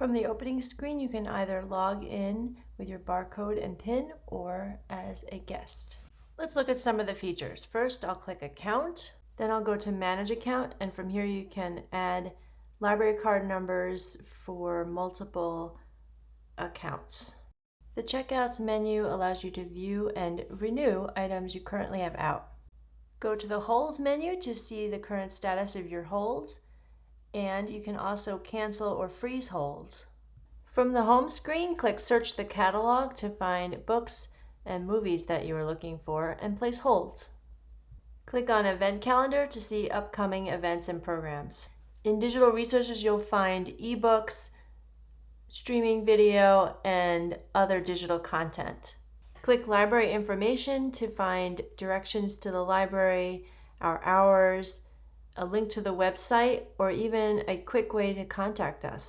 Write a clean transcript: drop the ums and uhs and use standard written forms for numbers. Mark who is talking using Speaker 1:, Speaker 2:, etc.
Speaker 1: From the opening screen, you can either log in with your barcode and PIN or as a guest. Let's look at some of the features. First, I'll click Account, then I'll go to Manage Account, and from here you can add library card numbers for multiple accounts. The Checkouts menu allows you to view and renew items you currently have out. Go to the Holds menu to see the current status of your holds, and you can also cancel or freeze holds. From the home screen, click Search the Catalog to find books and movies that you are looking for and place holds. Click on Event Calendar to see upcoming events and programs. In Digital Resources, you'll find ebooks, streaming video, and other digital content. Click Library Information to find directions to the library, our hours, a link to the website, or even a quick way to contact us.